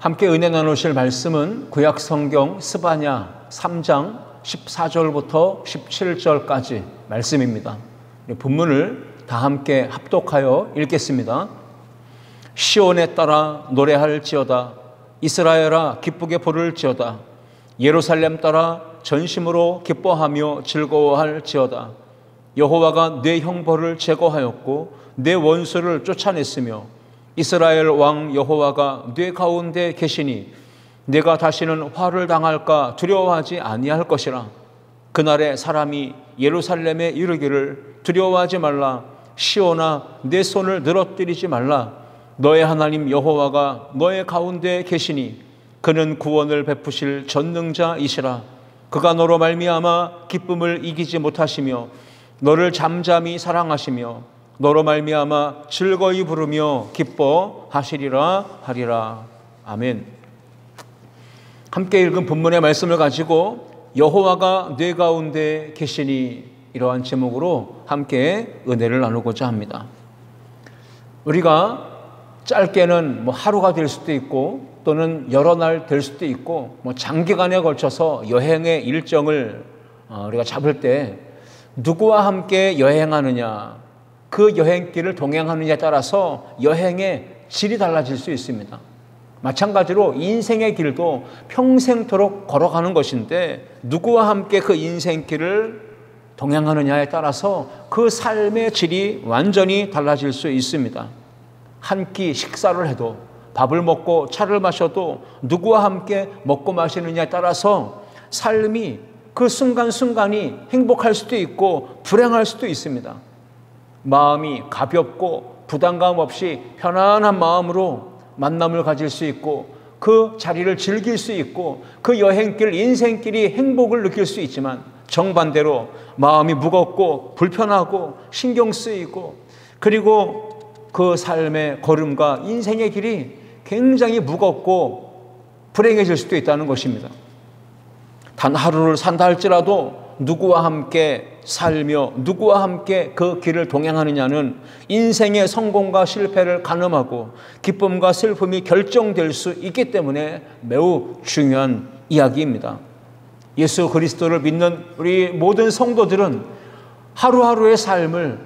함께 은혜 나누실 말씀은 구약 성경 스바냐 3장 14절부터 17절까지 말씀입니다. 본문을 다 함께 합독하여 읽겠습니다. 시온에 따라 노래할지어다. 이스라엘아 기쁘게 부를지어다. 예루살렘 따라 전심으로 기뻐하며 즐거워할지어다. 여호와가 내 형벌을 제거하였고 내 원수를 쫓아냈으며 이스라엘 왕 여호와가 내 가운데 계시니 내가 다시는 화를 당할까 두려워하지 아니할 것이라. 그날에 사람이 예루살렘에 이르기를 두려워하지 말라. 시온아 내 손을 늘어뜨리지 말라. 너의 하나님 여호와가 너의 가운데 계시니 그는 구원을 베푸실 전능자이시라. 그가 너로 말미암아 기쁨을 이기지 못하시며 너를 잠잠히 사랑하시며 너로 말미암아 즐거이 부르며 기뻐하시리라 하리라. 아멘. 함께 읽은 본문의 말씀을 가지고 여호와가 내 가운데 계시니 이러한 제목으로 함께 은혜를 나누고자 합니다. 우리가 짧게는 하루가 될 수도 있고 또는 여러 날 될 수도 있고 장기간에 걸쳐서 여행의 일정을 우리가 잡을 때 누구와 함께 여행하느냐, 그 여행길을 동행하느냐에 따라서 여행의 질이 달라질 수 있습니다. 마찬가지로 인생의 길도 평생토록 걸어가는 것인데 누구와 함께 그 인생길을 동행하느냐에 따라서 그 삶의 질이 완전히 달라질 수 있습니다. 한 끼 식사를 해도 밥을 먹고 차를 마셔도 누구와 함께 먹고 마시느냐에 따라서 삶이 그 순간순간이 행복할 수도 있고 불행할 수도 있습니다. 마음이 가볍고 부담감 없이 편안한 마음으로 만남을 가질 수 있고 그 자리를 즐길 수 있고 그 여행길, 인생길이 행복을 느낄 수 있지만 정반대로 마음이 무겁고 불편하고 신경 쓰이고 그리고 그 삶의 걸음과 인생의 길이 굉장히 무겁고 불행해질 수도 있다는 것입니다. 단 하루를 산다 할지라도 누구와 함께 살며 누구와 함께 그 길을 동행하느냐는 인생의 성공과 실패를 가늠하고 기쁨과 슬픔이 결정될 수 있기 때문에 매우 중요한 이야기입니다. 예수 그리스도를 믿는 우리 모든 성도들은 하루하루의 삶을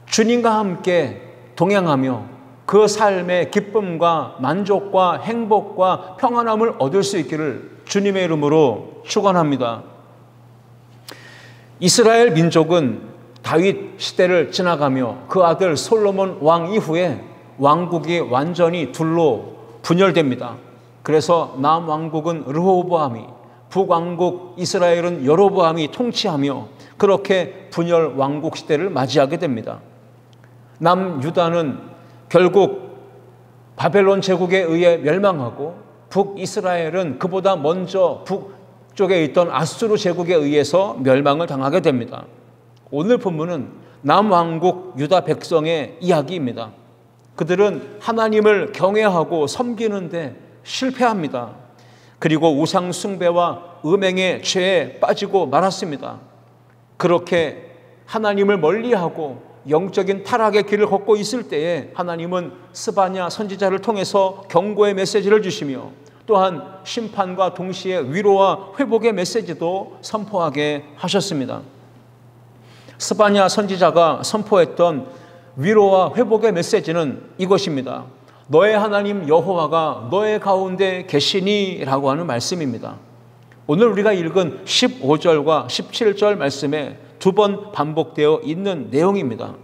주님과 함께 동행하며 그 삶의 기쁨과 만족과 행복과 평안함을 얻을 수 있기를 주님의 이름으로 축원합니다. 이스라엘 민족은 다윗 시대를 지나가며 그 아들 솔로몬 왕 이후에 왕국이 완전히 둘로 분열됩니다. 그래서 남왕국은 르호보암이, 북왕국 이스라엘은 여로보암이 통치하며 그렇게 분열 왕국 시대를 맞이하게 됩니다. 남유다는 결국 바벨론 제국에 의해 멸망하고 북이스라엘은 그보다 먼저 북쪽에 있던 아수르 제국에 의해서 멸망을 당하게 됩니다. 오늘 본문은 남왕국 유다 백성의 이야기입니다. 그들은 하나님을 경외하고 섬기는데 실패합니다. 그리고 우상 숭배와 음행의 죄에 빠지고 말았습니다. 그렇게 하나님을 멀리하고 영적인 타락의 길을 걷고 있을 때에 하나님은 스바냐 선지자를 통해서 경고의 메시지를 주시며 또한 심판과 동시에 위로와 회복의 메시지도 선포하게 하셨습니다. 스바냐 선지자가 선포했던 위로와 회복의 메시지는 이것입니다. 너의 하나님 여호와가 너의 가운데 계시니 라고 하는 말씀입니다. 오늘 우리가 읽은 15절과 17절 말씀에 두 번 반복되어 있는 내용입니다.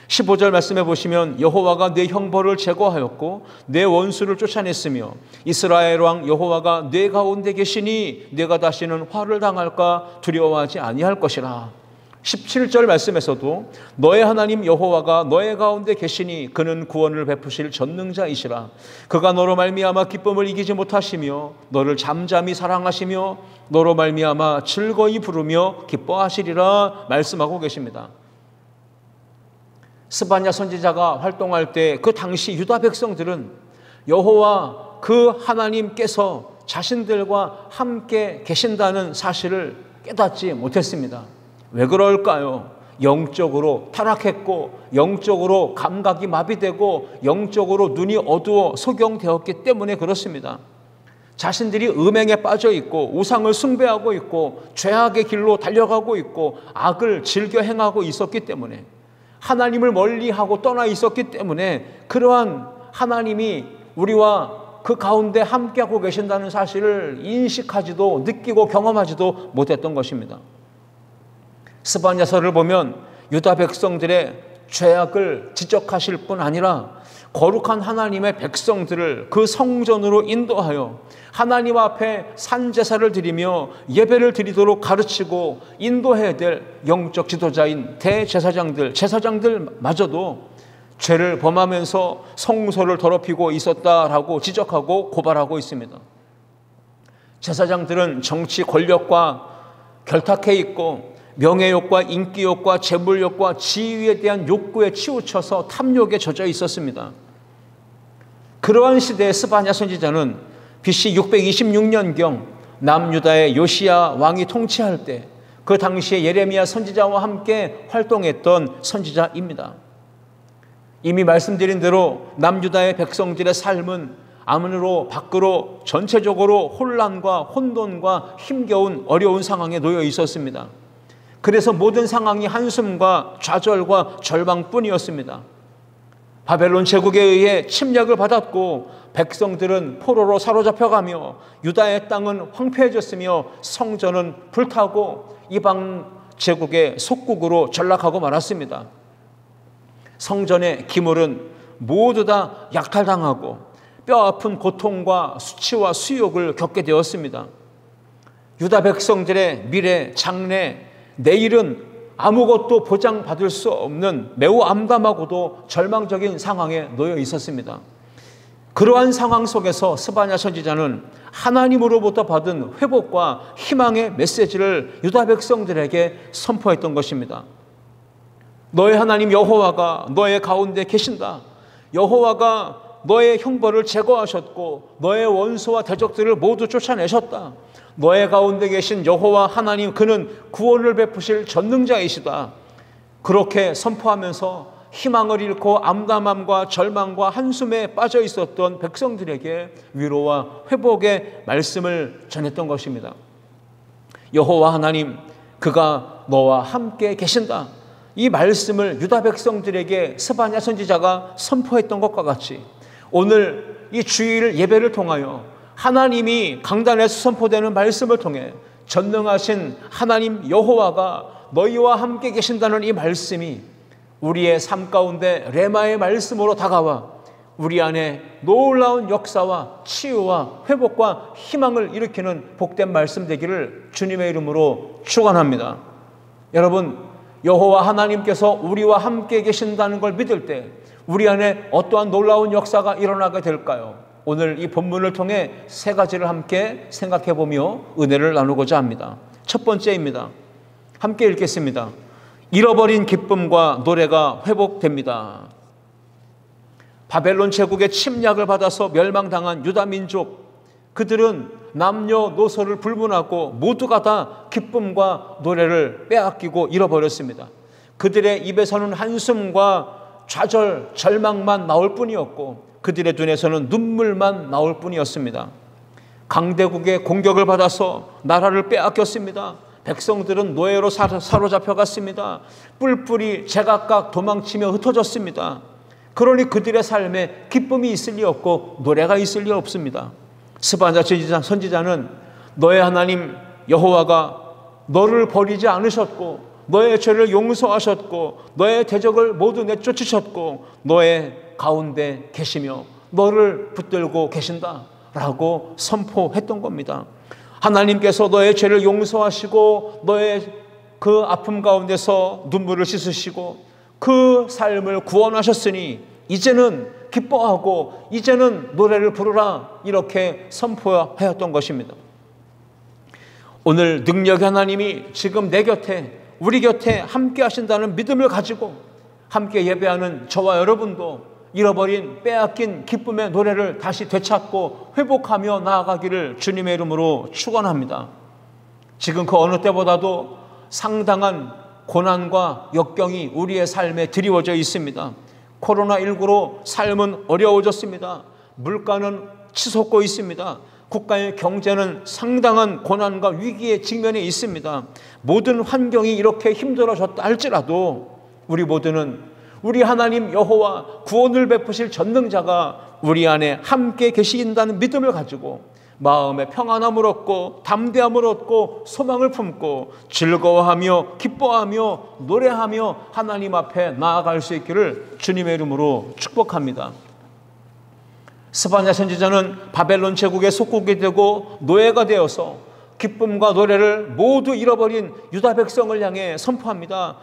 15절 말씀해 보시면 여호와가 내 형벌을 제거하였고 내 원수를 쫓아냈으며 이스라엘 왕 여호와가 내 가운데 계시니 내가 다시는 화를 당할까 두려워하지 아니할 것이라. 17절 말씀에서도 너의 하나님 여호와가 너의 가운데 계시니 그는 구원을 베푸실 전능자이시라. 그가 너로 말미암아 기쁨을 이기지 못하시며 너를 잠잠히 사랑하시며 너로 말미암아 즐거이 부르며 기뻐하시리라 말씀하고 계십니다. 스바냐 선지자가 활동할 때 그 당시 유다 백성들은 여호와 그 하나님께서 자신들과 함께 계신다는 사실을 깨닫지 못했습니다. 왜 그럴까요? 영적으로 타락했고 영적으로 감각이 마비되고 영적으로 눈이 어두워 소경되었기 때문에 그렇습니다. 자신들이 음행에 빠져 있고 우상을 숭배하고 있고 죄악의 길로 달려가고 있고 악을 즐겨 행하고 있었기 때문에, 하나님을 멀리하고 떠나 있었기 때문에 그러한 하나님이 우리와 그 가운데 함께하고 계신다는 사실을 인식하지도 느끼고 경험하지도 못했던 것입니다. 스바냐서를 보면 유다 백성들의 죄악을 지적하실 뿐 아니라 거룩한 하나님의 백성들을 그 성전으로 인도하여 하나님 앞에 산제사를 드리며 예배를 드리도록 가르치고 인도해야 될 영적 지도자인 대제사장들, 제사장들마저도 죄를 범하면서 성소를 더럽히고 있었다라고 지적하고 고발하고 있습니다. 제사장들은 정치 권력과 결탁해 있고 명예욕과 인기욕과 재물욕과 지위에 대한 욕구에 치우쳐서 탐욕에 젖어 있었습니다. 그러한 시대의 스바냐 선지자는 BC 626년경 남유다의 요시야 왕이 통치할 때 그 당시에 예레미야 선지자와 함께 활동했던 선지자입니다. 이미 말씀드린 대로 남유다의 백성들의 삶은 안으로 밖으로 전체적으로 혼란과 혼돈과 힘겨운 어려운 상황에 놓여 있었습니다. 그래서 모든 상황이 한숨과 좌절과 절망뿐이었습니다. 바벨론 제국에 의해 침략을 받았고 백성들은 포로로 사로잡혀가며 유다의 땅은 황폐해졌으며 성전은 불타고 이방 제국의 속국으로 전락하고 말았습니다. 성전의 기물은 모두 다 약탈당하고 뼈아픈 고통과 수치와 수욕을 겪게 되었습니다. 유다 백성들의 미래, 장래, 내일은 아무것도 보장받을 수 없는 매우 암담하고도 절망적인 상황에 놓여 있었습니다. 그러한 상황 속에서 스바냐 선지자는 하나님으로부터 받은 회복과 희망의 메시지를 유다 백성들에게 선포했던 것입니다. 너의 하나님 여호와가 너의 가운데 계신다. 여호와가 너의 형벌을 제거하셨고 너의 원수와 대적들을 모두 쫓아내셨다. 너의 가운데 계신 여호와 하나님, 그는 구원을 베푸실 전능자이시다. 그렇게 선포하면서 희망을 잃고 암담함과 절망과 한숨에 빠져 있었던 백성들에게 위로와 회복의 말씀을 전했던 것입니다. 여호와 하나님, 그가 너와 함께 계신다. 이 말씀을 유다 백성들에게 스바냐 선지자가 선포했던 것과 같이 오늘 이 주일 예배를 통하여 하나님이 강단에서 선포되는 말씀을 통해 전능하신 하나님 여호와가 너희와 함께 계신다는 이 말씀이 우리의 삶 가운데 레마의 말씀으로 다가와 우리 안에 놀라운 역사와 치유와 회복과 희망을 일으키는 복된 말씀 되기를 주님의 이름으로 축원합니다. 여러분, 여호와 하나님께서 우리와 함께 계신다는 걸 믿을 때 우리 안에 어떠한 놀라운 역사가 일어나게 될까요? 오늘 이 본문을 통해 세 가지를 함께 생각해 보며 은혜를 나누고자 합니다. 첫 번째입니다. 함께 읽겠습니다. 잃어버린 기쁨과 노래가 회복됩니다. 바벨론 제국의 침략을 받아서 멸망당한 유다 민족, 그들은 남녀노소를 불문하고 모두가 다 기쁨과 노래를 빼앗기고 잃어버렸습니다. 그들의 입에서는 한숨과 좌절, 절망만 나올 뿐이었고 그들의 눈에서는 눈물만 나올 뿐이었습니다. 강대국의 공격을 받아서 나라를 빼앗겼습니다. 백성들은 노예로 사로잡혀갔습니다. 뿔뿔이 제각각 도망치며 흩어졌습니다. 그러니 그들의 삶에 기쁨이 있을 리 없고 노래가 있을 리 없습니다. 스바냐 선지자는 너의 하나님 여호와가 너를 버리지 않으셨고 너의 죄를 용서하셨고 너의 대적을 모두 내쫓으셨고 너의 가운데 계시며 너를 붙들고 계신다 라고 선포했던 겁니다. 하나님께서 너의 죄를 용서하시고 너의 그 아픔 가운데서 눈물을 씻으시고 그 삶을 구원하셨으니 이제는 기뻐하고 이제는 노래를 부르라, 이렇게 선포하였던 것입니다. 오늘 능력의 하나님이 지금 내 곁에, 우리 곁에 함께 하신다는 믿음을 가지고 함께 예배하는 저와 여러분도 잃어버린 빼앗긴 기쁨의 노래를 다시 되찾고 회복하며 나아가기를 주님의 이름으로 축원합니다. 지금 그 어느 때보다도 상당한 고난과 역경이 우리의 삶에 드리워져 있습니다. 코로나19로 삶은 어려워졌습니다. 물가는 치솟고 있습니다. 국가의 경제는 상당한 고난과 위기의 직면에 있습니다. 모든 환경이 이렇게 힘들어졌다 할지라도 우리 모두는 우리 하나님 여호와 구원을 베푸실 전능자가 우리 안에 함께 계신다는 믿음을 가지고 마음에 평안함을 얻고 담대함을 얻고 소망을 품고 즐거워하며 기뻐하며 노래하며 하나님 앞에 나아갈 수 있기를 주님의 이름으로 축복합니다. 스바냐 선지자는 바벨론 제국의 속국이 되고 노예가 되어서 기쁨과 노래를 모두 잃어버린 유다 백성을 향해 선포합니다.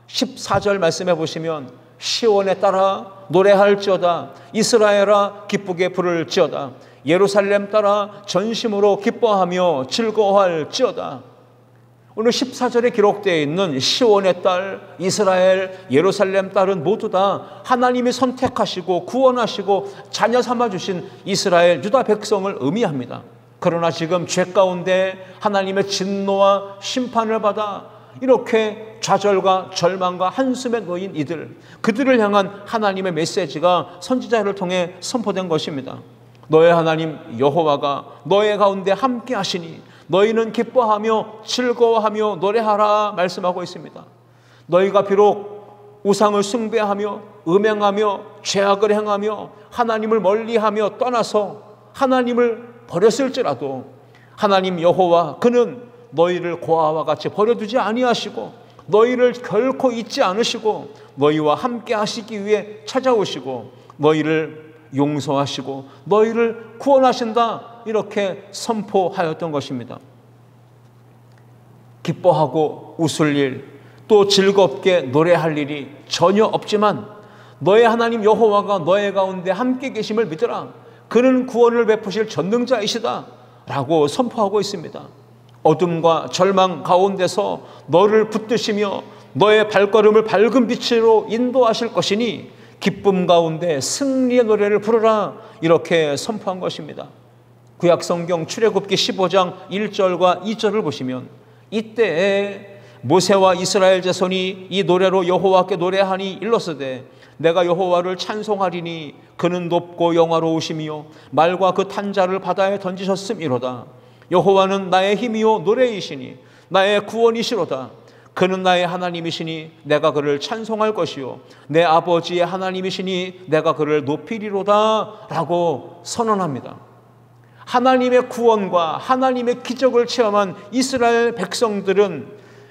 14절 말씀해 보시면 시온에 따라 노래할지어다, 이스라엘아 기쁘게 부를지어다, 예루살렘 따라 전심으로 기뻐하며 즐거워할지어다. 오늘 14절에 기록되어 있는 시온의 딸, 이스라엘, 예루살렘 딸은 모두 다 하나님이 선택하시고 구원하시고 자녀 삼아주신 이스라엘 유다 백성을 의미합니다. 그러나 지금 죄 가운데 하나님의 진노와 심판을 받아 이렇게 좌절과 절망과 한숨에 놓인 이들, 그들을 향한 하나님의 메시지가 선지자를 통해 선포된 것입니다. 너의 하나님 여호와가 너의 가운데 함께 하시니 너희는 기뻐하며 즐거워하며 노래하라 말씀하고 있습니다. 너희가 비록 우상을 숭배하며 음행하며 죄악을 행하며 하나님을 멀리하며 떠나서 하나님을 버렸을지라도 하나님 여호와 그는 너희를 고아와 같이 버려두지 아니하시고 너희를 결코 잊지 않으시고 너희와 함께 하시기 위해 찾아오시고 너희를 용서하시고 너희를 구원하신다, 이렇게 선포하였던 것입니다. 기뻐하고 웃을 일, 또 즐겁게 노래할 일이 전혀 없지만 너의 하나님 여호와가 너의 가운데 함께 계심을 믿으라, 그는 구원을 베푸실 전능자이시다 라고 선포하고 있습니다. 어둠과 절망 가운데서 너를 붙드시며 너의 발걸음을 밝은 빛으로 인도하실 것이니 기쁨 가운데 승리의 노래를 부르라, 이렇게 선포한 것입니다. 구약성경 출애굽기 15장 1절과 2절을 보시면 이때에 모세와 이스라엘 자손이 이 노래로 여호와께 노래하니 일렀으되 내가 여호와를 찬송하리니 그는 높고 영화로우시며 말과 그 탄자를 바다에 던지셨음이로다. 여호와는 나의 힘이요 노래이시니 나의 구원이시로다. 그는 나의 하나님이시니 내가 그를 찬송할 것이요 내 아버지의 하나님이시니 내가 그를 높이리로다 라고 선언합니다. 하나님의 구원과 하나님의 기적을 체험한 이스라엘 백성들은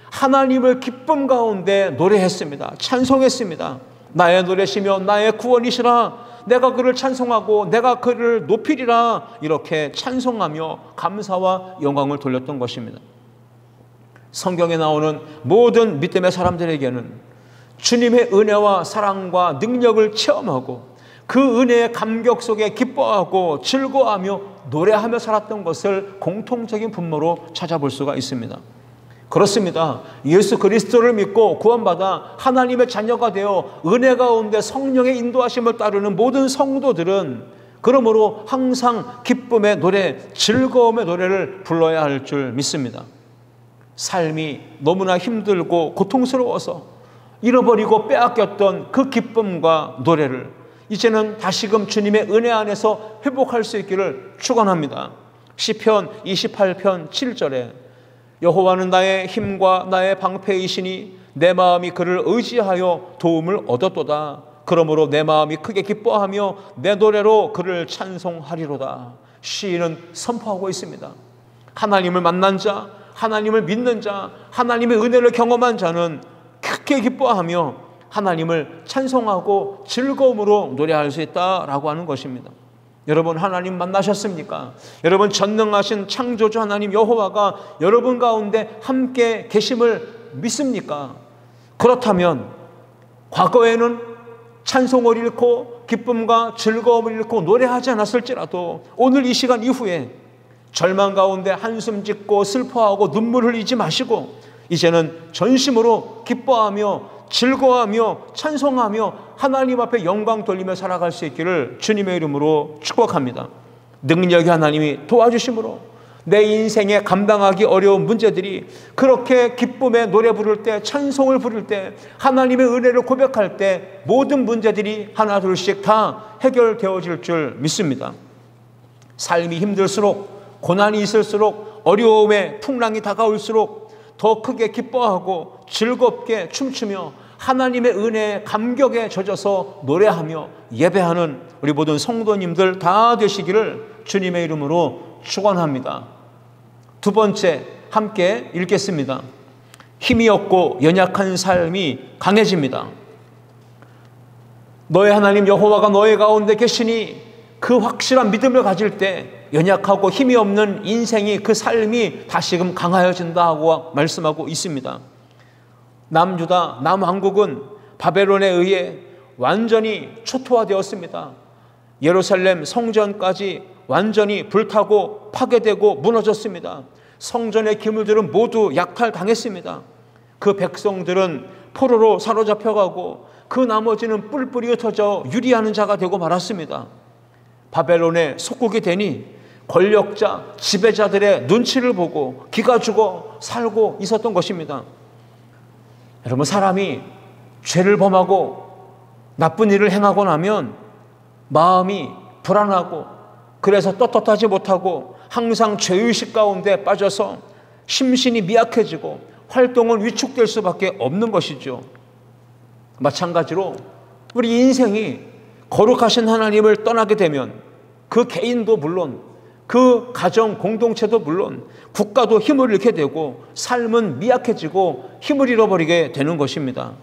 하나님을 기쁨 가운데 노래했습니다. 찬송했습니다. 나의 노래시며 나의 구원이시라, 내가 그를 찬송하고 내가 그를 높이리라, 이렇게 찬송하며 감사와 영광을 돌렸던 것입니다. 성경에 나오는 모든 믿음의 사람들에게는 주님의 은혜와 사랑과 능력을 체험하고 그 은혜의 감격 속에 기뻐하고 즐거워하며 노래하며 살았던 것을 공통적인 분모로 찾아볼 수가 있습니다. 그렇습니다. 예수 그리스도를 믿고 구원받아 하나님의 자녀가 되어 은혜 가운데 성령의 인도하심을 따르는 모든 성도들은 그러므로 항상 기쁨의 노래, 즐거움의 노래를 불러야 할 줄 믿습니다. 삶이 너무나 힘들고 고통스러워서 잃어버리고 빼앗겼던 그 기쁨과 노래를 이제는 다시금 주님의 은혜 안에서 회복할 수 있기를 축원합니다. 시편 28편 7절에 여호와는 나의 힘과 나의 방패이시니 내 마음이 그를 의지하여 도움을 얻었도다. 그러므로 내 마음이 크게 기뻐하며 내 노래로 그를 찬송하리로다. 시인은 선포하고 있습니다. 하나님을 만난 자, 하나님을 믿는 자, 하나님의 은혜를 경험한 자는 크게 기뻐하며 하나님을 찬송하고 즐거움으로 노래할 수 있다라고 하는 것입니다. 여러분 하나님 만나셨습니까? 여러분 전능하신 창조주 하나님 여호와가 여러분 가운데 함께 계심을 믿습니까? 그렇다면 과거에는 찬송을 잃고 기쁨과 즐거움을 잃고 노래하지 않았을지라도 오늘 이 시간 이후에 절망 가운데 한숨 짓고 슬퍼하고 눈물 흘리지 마시고 이제는 전심으로 기뻐하며 즐거워하며 찬송하며 하나님 앞에 영광 돌리며 살아갈 수 있기를 주님의 이름으로 축복합니다. 능력의 하나님이 도와주심으로 내 인생에 감당하기 어려운 문제들이 그렇게 기쁨의 노래 부를 때, 찬송을 부를 때, 하나님의 은혜를 고백할 때 모든 문제들이 하나 둘씩 다 해결되어질 줄 믿습니다. 삶이 힘들수록 고난이 있을수록, 어려움의 풍랑이 다가올수록 더 크게 기뻐하고 즐겁게 춤추며 하나님의 은혜에 감격에 젖어서 노래하며 예배하는 우리 모든 성도님들 다 되시기를 주님의 이름으로 축원합니다. 두 번째, 함께 읽겠습니다. 힘이 없고 연약한 삶이 강해집니다. 너의 하나님 여호와가 너의 가운데 계시니 그 확실한 믿음을 가질 때 연약하고 힘이 없는 인생이, 그 삶이 다시금 강하여진다 하고 말씀하고 있습니다. 남유다, 남왕국은 바벨론에 의해 완전히 초토화되었습니다. 예루살렘 성전까지 완전히 불타고 파괴되고 무너졌습니다. 성전의 기물들은 모두 약탈당했습니다. 그 백성들은 포로로 사로잡혀가고 그 나머지는 뿔뿔이 흩어져 유리하는 자가 되고 말았습니다. 바벨론의 속국이 되니 권력자, 지배자들의 눈치를 보고 기가 죽어 살고 있었던 것입니다. 여러분, 사람이 죄를 범하고 나쁜 일을 행하고 나면 마음이 불안하고, 그래서 떳떳하지 못하고 항상 죄의식 가운데 빠져서 심신이 미약해지고 활동은 위축될 수밖에 없는 것이죠. 마찬가지로 우리 인생이 거룩하신 하나님을 떠나게 되면 그 개인도 물론, 그 가정 공동체도 물론, 국가도 힘을 잃게 되고 삶은 미약해지고 힘을 잃어버리게 되는 것입니다.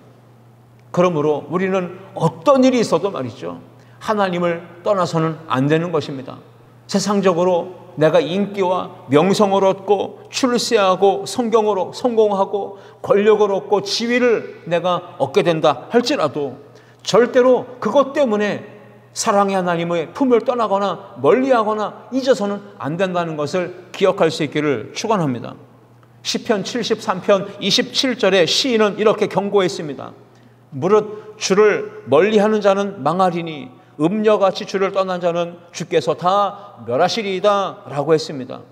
그러므로 우리는 어떤 일이 있어도 말이죠, 하나님을 떠나서는 안 되는 것입니다. 세상적으로 내가 인기와 명성을 얻고 출세하고 성경으로 성공하고 권력을 얻고 지위를 내가 얻게 된다 할지라도 절대로 그것 때문에 사랑의 하나님의 품을 떠나거나 멀리하거나 잊어서는 안 된다는 것을 기억할 수 있기를 축원합니다. 시편 73편 27절에 시인은 이렇게 경고했습니다. 무릇 주를 멀리하는 자는 망하리니 음녀같이 주를 떠난 자는 주께서 다 멸하시리이다 라고 했습니다.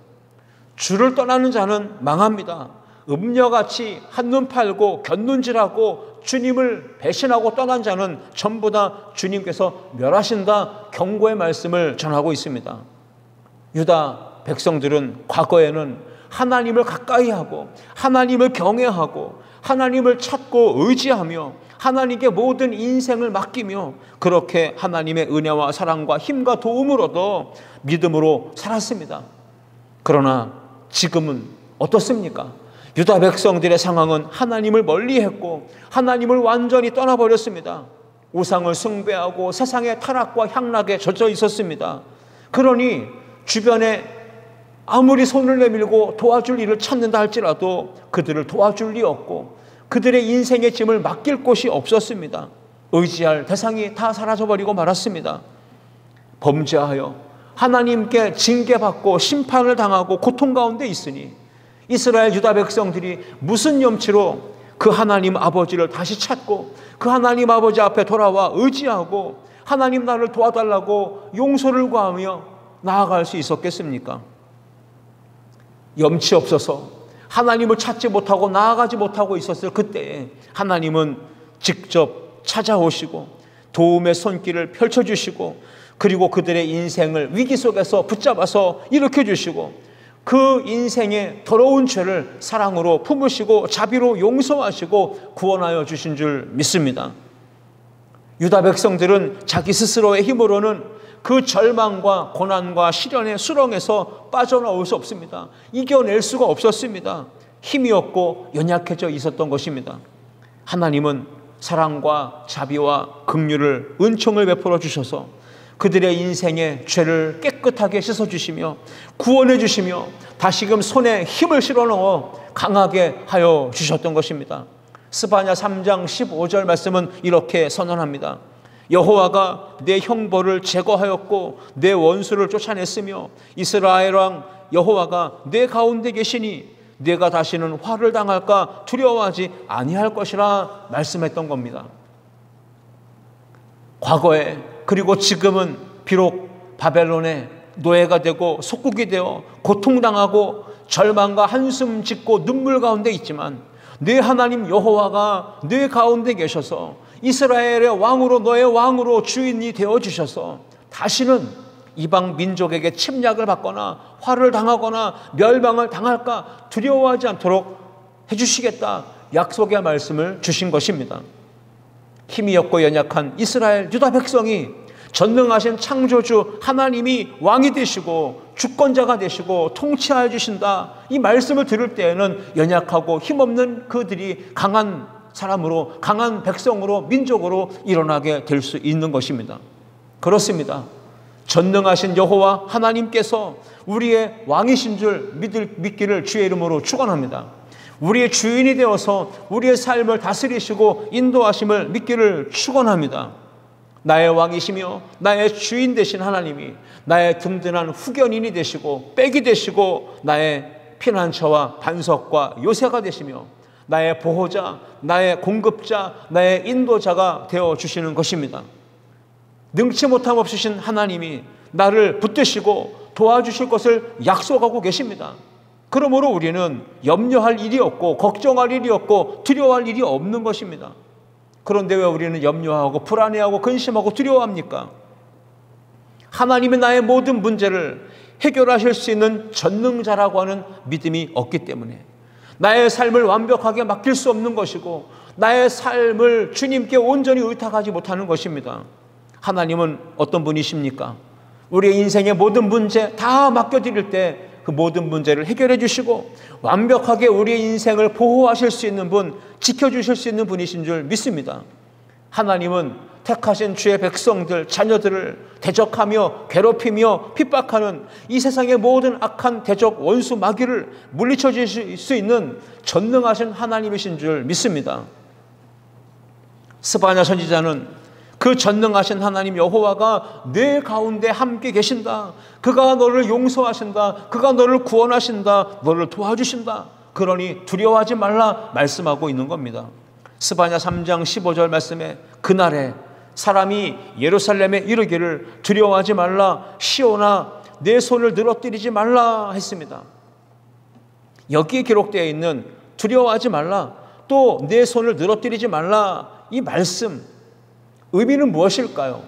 주를 떠나는 자는 망합니다. 음녀같이 한눈 팔고 곁눈질하고 주님을 배신하고 떠난 자는 전부 다 주님께서 멸하신다 경고의 말씀을 전하고 있습니다. 유다 백성들은 과거에는 하나님을 가까이 하고 하나님을 경외하고 하나님을 찾고 의지하며 하나님께 모든 인생을 맡기며 그렇게 하나님의 은혜와 사랑과 힘과 도움을 얻어 믿음으로 살았습니다. 그러나 지금은 어떻습니까? 유다 백성들의 상황은 하나님을 멀리했고 하나님을 완전히 떠나버렸습니다. 우상을 숭배하고 세상의 타락과 향락에 젖어 있었습니다. 그러니 주변에 아무리 손을 내밀고 도와줄 일을 찾는다 할지라도 그들을 도와줄 리 없고 그들의 인생의 짐을 맡길 곳이 없었습니다. 의지할 대상이 다 사라져버리고 말았습니다. 범죄하여 하나님께 징계받고 심판을 당하고 고통 가운데 있으니 이스라엘 유다 백성들이 무슨 염치로 그 하나님 아버지를 다시 찾고 그 하나님 아버지 앞에 돌아와 의지하고 하나님 나를 도와달라고 용서를 구하며 나아갈 수 있었겠습니까? 염치 없어서 하나님을 찾지 못하고 나아가지 못하고 있었을 그때에 하나님은 직접 찾아오시고 도움의 손길을 펼쳐주시고 그리고 그들의 인생을 위기 속에서 붙잡아서 일으켜주시고 그 인생의 더러운 죄를 사랑으로 품으시고 자비로 용서하시고 구원하여 주신 줄 믿습니다. 유다 백성들은 자기 스스로의 힘으로는 그 절망과 고난과 시련의 수렁에서 빠져나올 수 없습니다. 이겨낼 수가 없었습니다. 힘이 없고 연약해져 있었던 것입니다. 하나님은 사랑과 자비와 긍휼을 은총을 베풀어 주셔서 그들의 인생의 죄를 깨끗하게 씻어주시며 구원해 주시며 다시금 손에 힘을 실어 넣어 강하게 하여 주셨던 것입니다. 스바냐 3장 15절 말씀은 이렇게 선언합니다. 여호와가 내 형벌을 제거하였고 내 원수를 쫓아냈으며 이스라엘 왕 여호와가 내 가운데 계시니 내가 다시는 화를 당할까 두려워하지 아니할 것이라 말씀했던 겁니다. 과거에 그리고 지금은 비록 바벨론의 노예가 되고 속국이 되어 고통당하고 절망과 한숨 짓고 눈물 가운데 있지만 내 하나님 여호와가 내 가운데 계셔서 이스라엘의 왕으로 너의 왕으로 주인이 되어주셔서 다시는 이방 민족에게 침략을 받거나 화를 당하거나 멸망을 당할까 두려워하지 않도록 해주시겠다 약속의 말씀을 주신 것입니다. 힘이 없고 연약한 이스라엘 유다 백성이 전능하신 창조주 하나님이 왕이 되시고 주권자가 되시고 통치하여 주신다, 이 말씀을 들을 때에는 연약하고 힘없는 그들이 강한 사람으로, 강한 백성으로, 민족으로 일어나게 될 수 있는 것입니다. 그렇습니다. 전능하신 여호와 하나님께서 우리의 왕이신 줄 믿기를 주의 이름으로 축원합니다. 우리의 주인이 되어서 우리의 삶을 다스리시고 인도하심을 믿기를 축원합니다. 나의 왕이시며 나의 주인 되신 하나님이 나의 든든한 후견인이 되시고 백이 되시고 나의 피난처와 반석과 요새가 되시며 나의 보호자, 나의 공급자, 나의 인도자가 되어주시는 것입니다. 능치 못함 없으신 하나님이 나를 붙드시고 도와주실 것을 약속하고 계십니다. 그러므로 우리는 염려할 일이 없고 걱정할 일이 없고 두려워할 일이 없는 것입니다. 그런데 왜 우리는 염려하고 불안해하고 근심하고 두려워합니까? 하나님이 나의 모든 문제를 해결하실 수 있는 전능자라고 하는 믿음이 없기 때문에 나의 삶을 완벽하게 맡길 수 없는 것이고 나의 삶을 주님께 온전히 의탁하지 못하는 것입니다. 하나님은 어떤 분이십니까? 우리의 인생의 모든 문제 다 맡겨드릴 때 그 모든 문제를 해결해 주시고 완벽하게 우리의 인생을 보호하실 수 있는 분, 지켜주실 수 있는 분이신 줄 믿습니다. 하나님은 택하신 주의 백성들, 자녀들을 대적하며 괴롭히며 핍박하는 이 세상의 모든 악한 대적 원수 마귀를 물리쳐 주실 수 있는 전능하신 하나님이신 줄 믿습니다. 스바냐 선지자는 그 전능하신 하나님 여호와가 내 가운데 함께 계신다, 그가 너를 용서하신다, 그가 너를 구원하신다, 너를 도와주신다, 그러니 두려워하지 말라 말씀하고 있는 겁니다. 스바냐 3장 15절 말씀에 그날에 사람이 예루살렘에 이르기를 두려워하지 말라, 시온아 내 손을 늘어뜨리지 말라 했습니다. 여기에 기록되어 있는 두려워하지 말라, 또 내 손을 늘어뜨리지 말라, 이 말씀 의미는 무엇일까요?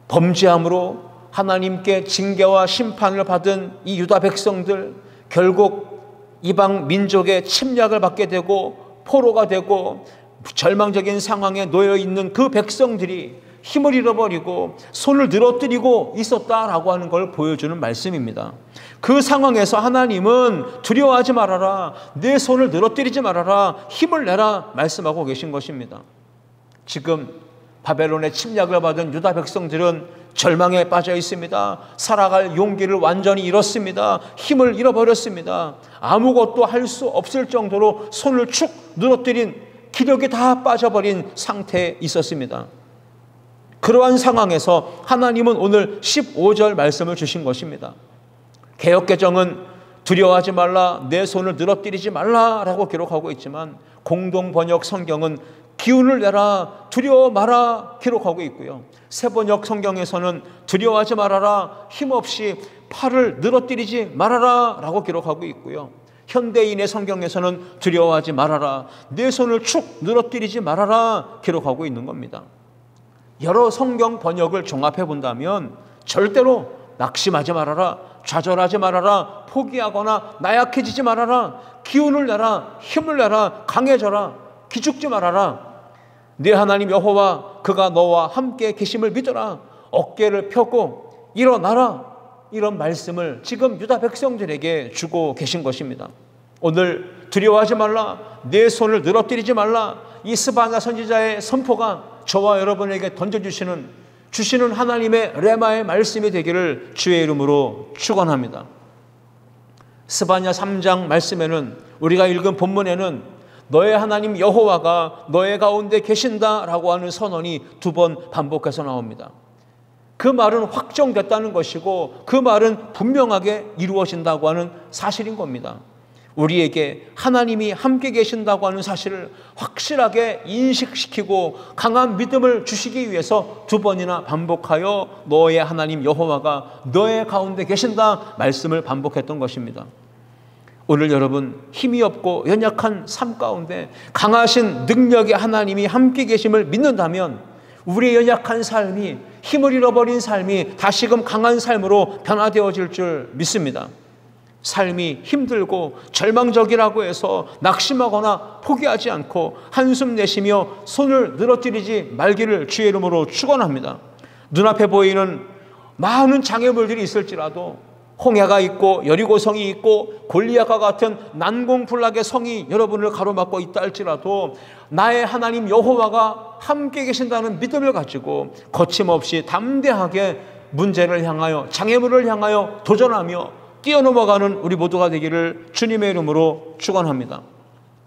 범죄함으로 하나님께 징계와 심판을 받은 이 유다 백성들, 결국 이방 민족의 침략을 받게 되고 포로가 되고 절망적인 상황에 놓여 있는 그 백성들이 힘을 잃어버리고 손을 늘어뜨리고 있었다라고 하는 걸 보여주는 말씀입니다. 그 상황에서 하나님은 두려워하지 말아라, 내 손을 늘어뜨리지 말아라, 힘을 내라 말씀하고 계신 것입니다. 지금 바벨론의 침략을 받은 유다 백성들은 절망에 빠져 있습니다. 살아갈 용기를 완전히 잃었습니다. 힘을 잃어버렸습니다. 아무것도 할 수 없을 정도로 손을 축 늘어뜨린 기력이 다 빠져버린 상태에 있었습니다. 그러한 상황에서 하나님은 오늘 15절 말씀을 주신 것입니다. 개역개정은 두려워하지 말라, 내 손을 늘어뜨리지 말라라고 기록하고 있지만 공동번역 성경은 기운을 내라, 두려워 마라 기록하고 있고요. 새번역 성경에서는 두려워하지 말아라, 힘없이 팔을 늘어뜨리지 말아라 라고 기록하고 있고요. 현대인의 성경에서는 두려워하지 말아라, 내 손을 축 늘어뜨리지 말아라 기록하고 있는 겁니다. 여러 성경 번역을 종합해 본다면 절대로 낙심하지 말아라, 좌절하지 말아라, 포기하거나 나약해지지 말아라, 기운을 내라, 힘을 내라, 강해져라, 기죽지 말아라, 네 하나님 여호와 그가 너와 함께 계심을 믿어라, 어깨를 펴고 일어나라, 이런 말씀을 지금 유다 백성들에게 주고 계신 것입니다. 오늘 두려워하지 말라, 내 손을 늘어뜨리지 말라, 이 스바냐 선지자의 선포가 저와 여러분에게 주시는 하나님의 레마의 말씀이 되기를 주의 이름으로 축원합니다. 스바냐 3장 말씀에는, 우리가 읽은 본문에는 너의 하나님 여호와가 너의 가운데 계신다라고 하는 선언이 2번 반복해서 나옵니다. 그 말은 확정됐다는 것이고 그 말은 분명하게 이루어진다고 하는 사실인 겁니다. 우리에게 하나님이 함께 계신다고 하는 사실을 확실하게 인식시키고 강한 믿음을 주시기 위해서 2번이나 반복하여 너의 하나님 여호와가 너의 가운데 계신다 말씀을 반복했던 것입니다. 오늘 여러분 힘이 없고 연약한 삶 가운데 강하신 능력의 하나님이 함께 계심을 믿는다면 우리의 연약한 삶이 힘을 잃어버린 삶이 다시금 강한 삶으로 변화되어질 줄 믿습니다. 삶이 힘들고 절망적이라고 해서 낙심하거나 포기하지 않고 한숨 내쉬며 손을 늘어뜨리지 말기를 주의 이름으로 축원합니다. 눈앞에 보이는 많은 장애물들이 있을지라도 홍해가 있고 여리고성이 있고 골리앗과 같은 난공불락의 성이 여러분을 가로막고 있다 할지라도 나의 하나님 여호와가 함께 계신다는 믿음을 가지고 거침없이 담대하게 문제를 향하여 장애물을 향하여 도전하며 뛰어넘어가는 우리 모두가 되기를 주님의 이름으로 축원합니다.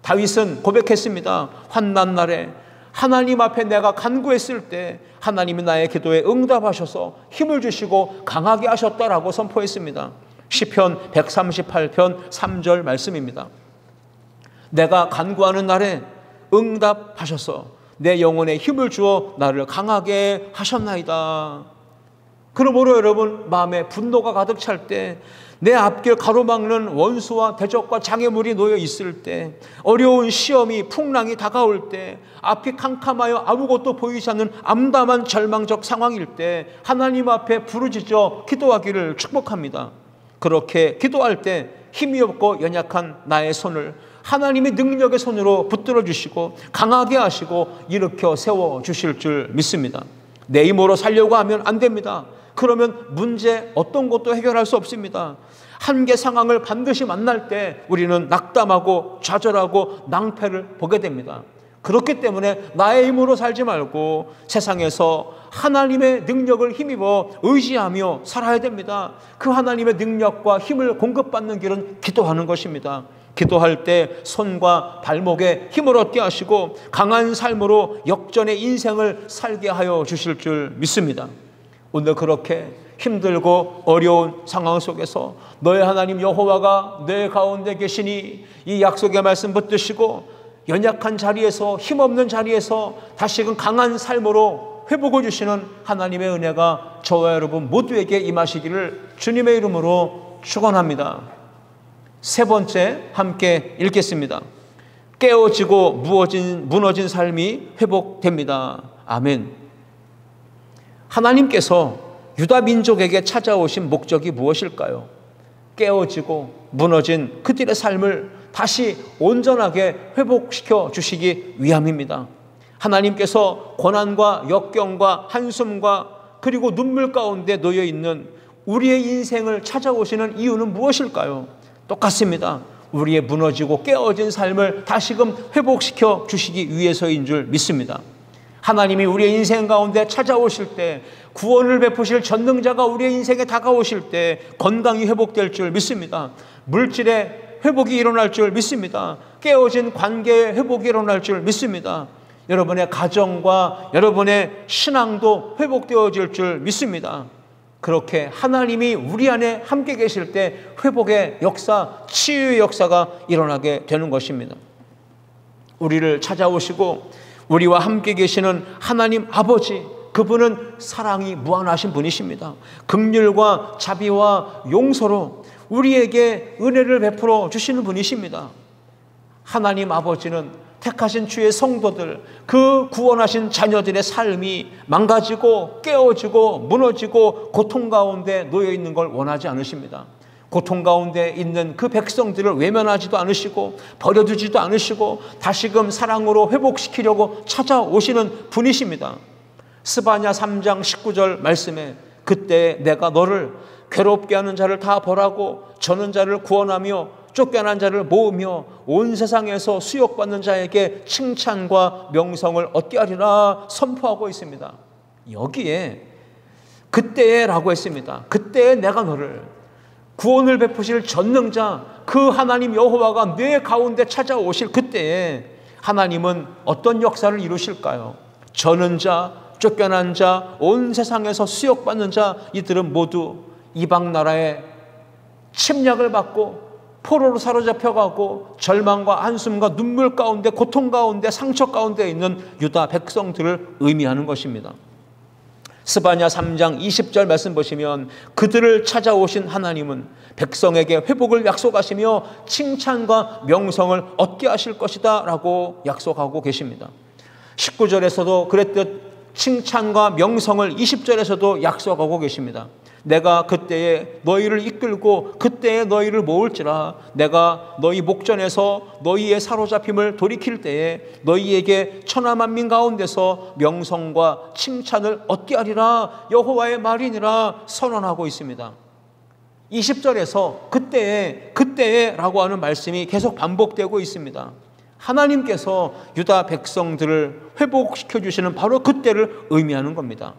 다윗은 고백했습니다. 환난 날에 하나님 앞에 내가 간구했을 때 하나님이 나의 기도에 응답하셔서 힘을 주시고 강하게 하셨다라고 선포했습니다. 시편 138편 3절 말씀입니다. 내가 간구하는 날에 응답하셔서 내 영혼에 힘을 주어 나를 강하게 하셨나이다. 그러므로 여러분 마음에 분노가 가득 찰 때, 내 앞길 가로막는 원수와 대적과 장애물이 놓여 있을 때, 어려운 시험이 풍랑이 다가올 때, 앞이 캄캄하여 아무것도 보이지 않는 암담한 절망적 상황일 때 하나님 앞에 부르짖어 기도하기를 축복합니다. 그렇게 기도할 때 힘이 없고 연약한 나의 손을 하나님의 능력의 손으로 붙들어 주시고 강하게 하시고 일으켜 세워 주실 줄 믿습니다. 내 힘으로 살려고 하면 안 됩니다. 그러면 문제 어떤 것도 해결할 수 없습니다. 한계 상황을 반드시 만날 때 우리는 낙담하고 좌절하고 낭패를 보게 됩니다. 그렇기 때문에 나의 힘으로 살지 말고 세상에서 하나님의 능력을 힘입어 의지하며 살아야 됩니다. 그 하나님의 능력과 힘을 공급받는 길은 기도하는 것입니다. 기도할 때 손과 발목에 힘을 얻게 하시고 강한 삶으로 역전의 인생을 살게 하여 주실 줄 믿습니다. 오늘 그렇게 힘들고 어려운 상황 속에서 너의 하나님 여호와가 내 가운데 계시니 이 약속의 말씀 붙드시고 연약한 자리에서 힘없는 자리에서 다시금 강한 삶으로 회복해 주시는 하나님의 은혜가 저와 여러분 모두에게 임하시기를 주님의 이름으로 축원합니다. 세 번째 함께 읽겠습니다. 깨어지고 무너진 삶이 회복됩니다. 아멘. 하나님께서 유다 민족에게 찾아오신 목적이 무엇일까요? 깨어지고 무너진 그들의 삶을 다시 온전하게 회복시켜 주시기 위함입니다. 하나님께서 고난과 역경과 한숨과 그리고 눈물 가운데 놓여 있는 우리의 인생을 찾아오시는 이유는 무엇일까요? 똑같습니다. 우리의 무너지고 깨어진 삶을 다시금 회복시켜 주시기 위해서인 줄 믿습니다. 하나님이 우리의 인생 가운데 찾아오실 때, 구원을 베푸실 전능자가 우리의 인생에 다가오실 때 건강이 회복될 줄 믿습니다. 물질의 회복이 일어날 줄 믿습니다. 깨어진 관계의 회복이 일어날 줄 믿습니다. 여러분의 가정과 여러분의 신앙도 회복되어질 줄 믿습니다. 그렇게 하나님이 우리 안에 함께 계실 때 회복의 역사, 치유의 역사가 일어나게 되는 것입니다. 우리를 찾아오시고 우리와 함께 계시는 하나님 아버지, 그분은 사랑이 무한하신 분이십니다. 긍휼과 자비와 용서로 우리에게 은혜를 베풀어 주시는 분이십니다. 하나님 아버지는 택하신 주의 성도들, 그 구원하신 자녀들의 삶이 망가지고 깨어지고 무너지고 고통 가운데 놓여 있는 걸 원하지 않으십니다. 고통 가운데 있는 그 백성들을 외면하지도 않으시고 버려두지도 않으시고 다시금 사랑으로 회복시키려고 찾아오시는 분이십니다. 스바냐 3장 19절 말씀에 그때 내가 너를 괴롭게 하는 자를 다 벌하고 저는 자를 구원하며 쫓겨난 자를 모으며 온 세상에서 수욕받는 자에게 칭찬과 명성을 얻게 하리라 선포하고 있습니다. 여기에 그때에 라고 했습니다. 그때에 내가 너를, 구원을 베푸실 전능자 그 하나님 여호와가 내 가운데 찾아오실 그때에 하나님은 어떤 역사를 이루실까요? 저는 자, 쫓겨난 자, 온 세상에서 수욕받는 자, 이들은 모두 이방 나라의 침략을 받고 포로로 사로잡혀가고 절망과 한숨과 눈물 가운데 고통 가운데 상처 가운데 있는 유다 백성들을 의미하는 것입니다. 스바냐 3장 20절 말씀 보시면 그들을 찾아오신 하나님은 백성에게 회복을 약속하시며 칭찬과 명성을 얻게 하실 것이다 라고 약속하고 계십니다. 19절에서도 그랬듯 칭찬과 명성을 20절에서도 약속하고 계십니다. 내가 그때에 너희를 이끌고 그때에 너희를 모을지라. 내가 너희 목전에서 너희의 사로잡힘을 돌이킬 때에 너희에게 천하만민 가운데서 명성과 칭찬을 얻게 하리라. 여호와의 말이니라 선언하고 있습니다. 20절에서 그때에 라고 하는 말씀이 계속 반복되고 있습니다. 하나님께서 유다 백성들을 회복시켜 주시는 바로 그때를 의미하는 겁니다.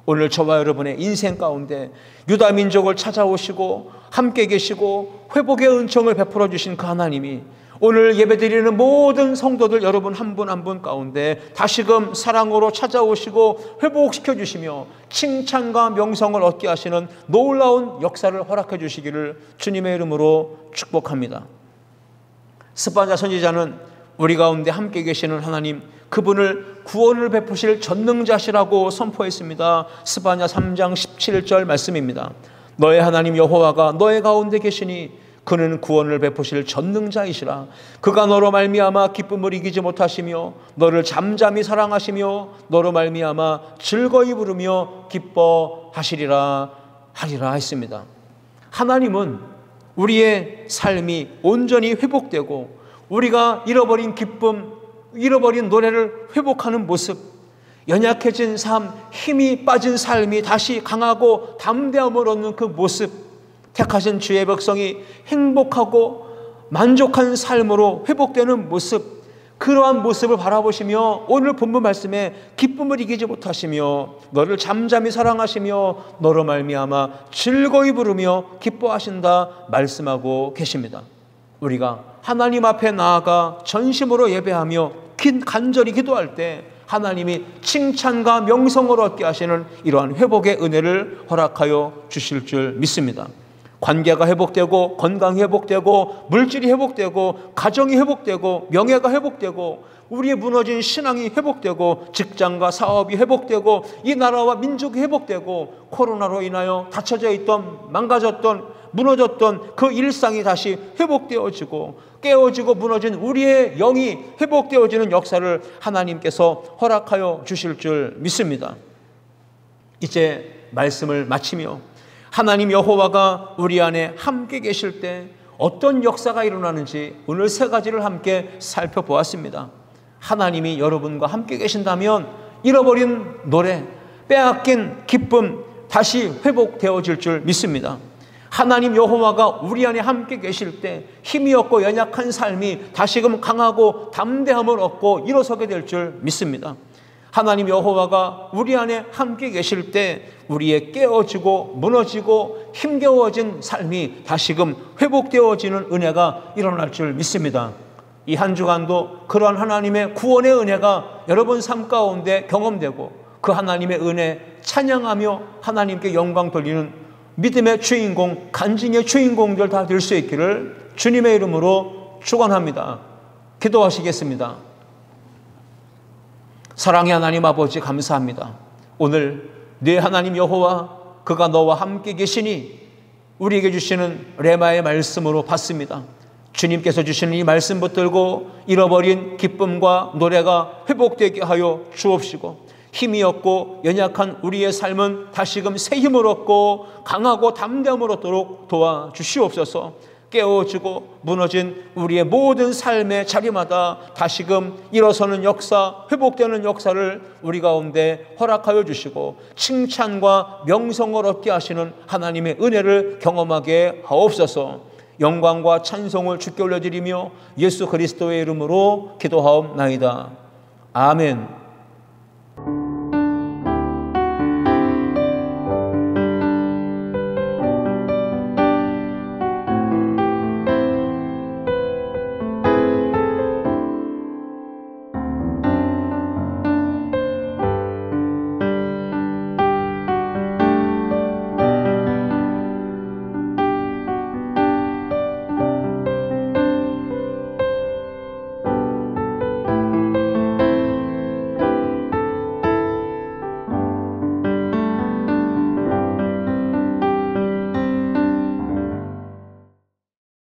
오늘 저와 여러분의 인생 가운데 유다 민족을 찾아오시고 함께 계시고 회복의 은총을 베풀어 주신 그 하나님이 오늘 예배드리는 모든 성도들 여러분 한 분 한 분 가운데 다시금 사랑으로 찾아오시고 회복시켜 주시며 칭찬과 명성을 얻게 하시는 놀라운 역사를 허락해 주시기를 주님의 이름으로 축복합니다. 스바냐 선지자는 우리 가운데 함께 계시는 하나님, 그분을 구원을 베푸실 전능자시라고 선포했습니다. 스바냐 3장 17절 말씀입니다. 너의 하나님 여호와가 너의 가운데 계시니 그는 구원을 베푸실 전능자이시라. 그가 너로 말미암아 기쁨을 이기지 못하시며 너를 잠잠히 사랑하시며 너로 말미암아 즐거이 부르며 기뻐하시리라 하리라 했습니다. 하나님은 우리의 삶이 온전히 회복되고 우리가 잃어버린 기쁨, 잃어버린 노래를 회복하는 모습, 연약해진 삶, 힘이 빠진 삶이 다시 강하고 담대함을 얻는 그 모습, 택하신 주의 백성이 행복하고 만족한 삶으로 회복되는 모습, 그러한 모습을 바라보시며 오늘 본문 말씀에 기쁨을 이기지 못하시며 너를 잠잠히 사랑하시며 너로 말미암아 즐거이 부르며 기뻐하신다 말씀하고 계십니다. 우리가 하나님 앞에 나아가 전심으로 예배하며 간절히 기도할 때 하나님이 칭찬과 명성을 얻게 하시는 이러한 회복의 은혜를 허락하여 주실 줄 믿습니다. 관계가 회복되고 건강이 회복되고 물질이 회복되고 가정이 회복되고 명예가 회복되고 우리의 무너진 신앙이 회복되고 직장과 사업이 회복되고 이 나라와 민족이 회복되고 코로나로 인하여 닫혀져 있던 망가졌던 무너졌던 그 일상이 다시 회복되어지고 깨어지고 무너진 우리의 영이 회복되어지는 역사를 하나님께서 허락하여 주실 줄 믿습니다. 이제 말씀을 마치며 하나님 여호와가 우리 안에 함께 계실 때 어떤 역사가 일어나는지 오늘 세 가지를 함께 살펴보았습니다. 하나님이 여러분과 함께 계신다면 잃어버린 노래, 빼앗긴 기쁨 다시 회복되어질 줄 믿습니다. 하나님 여호와가 우리 안에 함께 계실 때 힘이 없고 연약한 삶이 다시금 강하고 담대함을 얻고 일어서게 될 줄 믿습니다. 하나님 여호와가 우리 안에 함께 계실 때 우리의 깨어지고 무너지고 힘겨워진 삶이 다시금 회복되어지는 은혜가 일어날 줄 믿습니다. 이 한 주간도 그러한 하나님의 구원의 은혜가 여러분 삶 가운데 경험되고 그 하나님의 은혜 찬양하며 하나님께 영광 돌리는 믿음의 주인공, 간증의 주인공들 다 될 수 있기를 주님의 이름으로 축원합니다. 기도하시겠습니다. 사랑의 하나님 아버지 감사합니다. 오늘 네 하나님 여호와 그가 너와 함께 계시니 우리에게 주시는 레마의 말씀으로 받습니다. 주님께서 주시는 이 말씀 붙들고 잃어버린 기쁨과 노래가 회복되게 하여 주옵시고 힘이 없고 연약한 우리의 삶은 다시금 새 힘을 얻고 강하고 담대함을 얻도록 도와주시옵소서. 깨어지고 무너진 우리의 모든 삶의 자리마다 다시금 일어서는 역사, 회복되는 역사를 우리 가운데 허락하여 주시고 칭찬과 명성을 얻게 하시는 하나님의 은혜를 경험하게 하옵소서. 영광과 찬송을 주께 올려드리며 예수 그리스도의 이름으로 기도하옵나이다. 아멘.